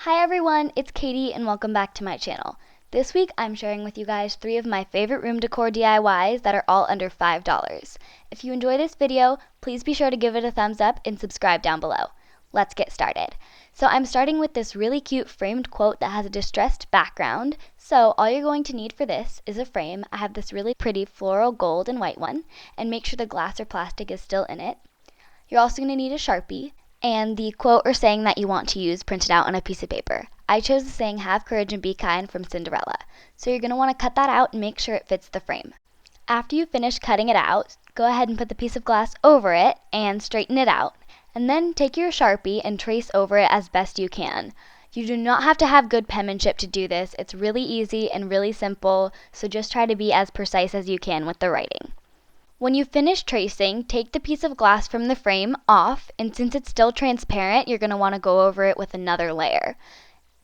Hi everyone, it's Katie and welcome back to my channel. This week I'm sharing with you guys 3 of my favorite room decor DIYs that are all under $5. If you enjoy this video, please be sure to give it a thumbs up and subscribe down below. Let's get started. So I'm starting with this really cute framed quote that has a distressed background. So all you're going to need for this is a frame. I have this really pretty floral gold and white one, and make sure the glass or plastic is still in it. You're also going to need a Sharpie and the quote or saying that you want to use printed out on a piece of paper. I chose the saying, "Have courage and be kind" from Cinderella. So you're going to want to cut that out and make sure it fits the frame. After you finish cutting it out, go ahead and put the piece of glass over it and straighten it out. And then take your Sharpie and trace over it as best you can. You do not have to have good penmanship to do this. It's really easy and really simple, so just try to be as precise as you can with the writing. When you finish tracing, take the piece of glass from the frame off, and since it's still transparent, you're going to want to go over it with another layer.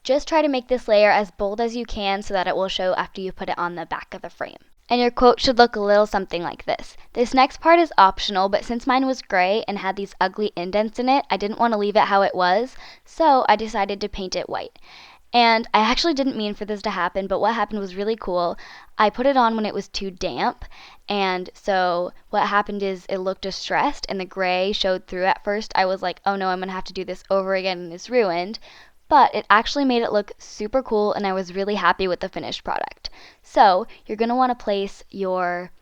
Just try to make this layer as bold as you can so that it will show after you put it on the back of the frame. And your quote should look a little something like this. This next part is optional, but since mine was gray and had these ugly indents in it, I didn't want to leave it how it was, so I decided to paint it white. And I actually didn't mean for this to happen, but what happened was really cool. I put it on when it was too damp, and so what happened is it looked distressed and the gray showed through at first. I was like, oh no, I'm going to have to do this over again and it's ruined. But it actually made it look super cool and I was really happy with the finished product. So you're going to want to place your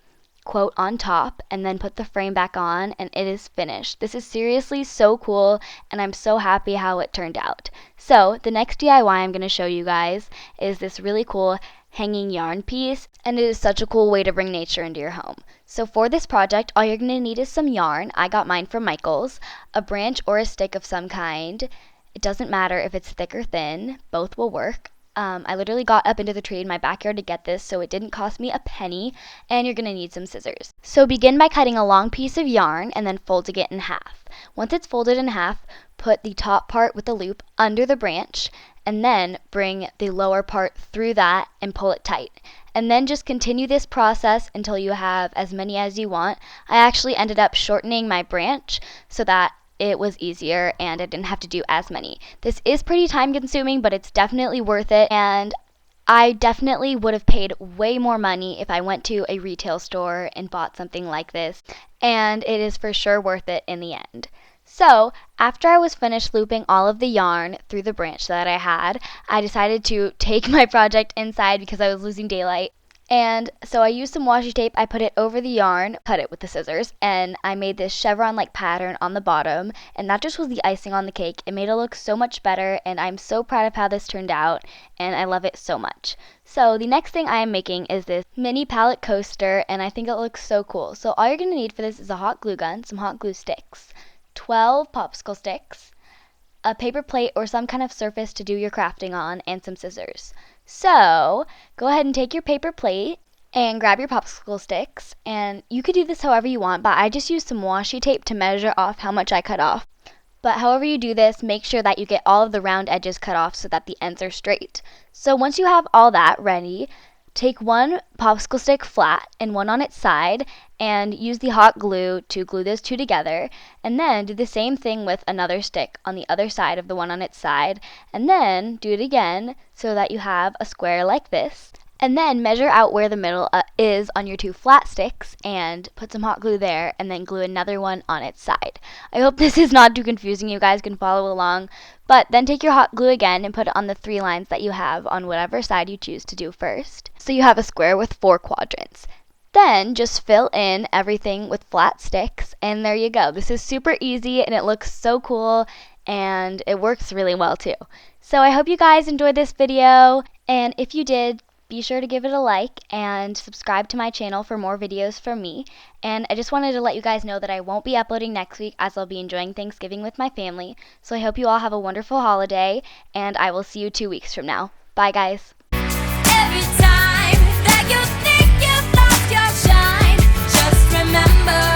quote on top and then put the frame back on, and it is finished. This is seriously so cool and I'm so happy how it turned out. So the next DIY I'm going to show you guys is this really cool hanging yarn piece, and it is such a cool way to bring nature into your home. So for this project, all you're going to need is some yarn. I got mine from Michael's, a branch or a stick of some kind. It doesn't matter if it's thick or thin, both will work. I literally got up into the tree in my backyard to get this, so it didn't cost me a penny, and you're going to need some scissors. So begin by cutting a long piece of yarn and then folding it in half. Once it's folded in half, put the top part with the loop under the branch, and then bring the lower part through that and pull it tight. And then just continue this process until you have as many as you want. I actually ended up shortening my branch so that it was easier and I didn't have to do as many. This is pretty time consuming, but it's definitely worth it, and I definitely would have paid way more money if I went to a retail store and bought something like this, and it is for sure worth it in the end. So after I was finished looping all of the yarn through the branch that I had, I decided to take my project inside because I was losing daylight. And so I used some washi tape, I put it over the yarn, cut it with the scissors, and I made this chevron-like pattern on the bottom, and that just was the icing on the cake. It made it look so much better, and I'm so proud of how this turned out, and I love it so much. So the next thing I am making is this mini palette coaster, and I think it looks so cool. So all you're going to need for this is a hot glue gun, some hot glue sticks, 12 popsicle sticks, a paper plate or some kind of surface to do your crafting on, and some scissors. So go ahead and take your paper plate and grab your popsicle sticks, and you could do this however you want, but I just used some washi tape to measure off how much I cut off. But however you do this, make sure that you get all of the round edges cut off so that the ends are straight. So once you have all that ready, take one popsicle stick flat and one on its side and use the hot glue to glue those two together, and then do the same thing with another stick on the other side of the one on its side, and then do it again so that you have a square like this. And then measure out where the middle is on your two flat sticks and put some hot glue there, and then glue another one on its side. I hope this is not too confusing. You guys can follow along. But then take your hot glue again and put it on the 3 lines that you have on whatever side you choose to do first. So you have a square with 4 quadrants. Then just fill in everything with flat sticks, and there you go. This is super easy and it looks so cool, and it works really well too. So I hope you guys enjoyed this video, and if you did, be sure to give it a like and subscribe to my channel for more videos from me. And I just wanted to let you guys know that I won't be uploading next week as I'll be enjoying Thanksgiving with my family. So I hope you all have a wonderful holiday, and I will see you 2 weeks from now. Bye guys. Every time that you think you've lost your shine, just remember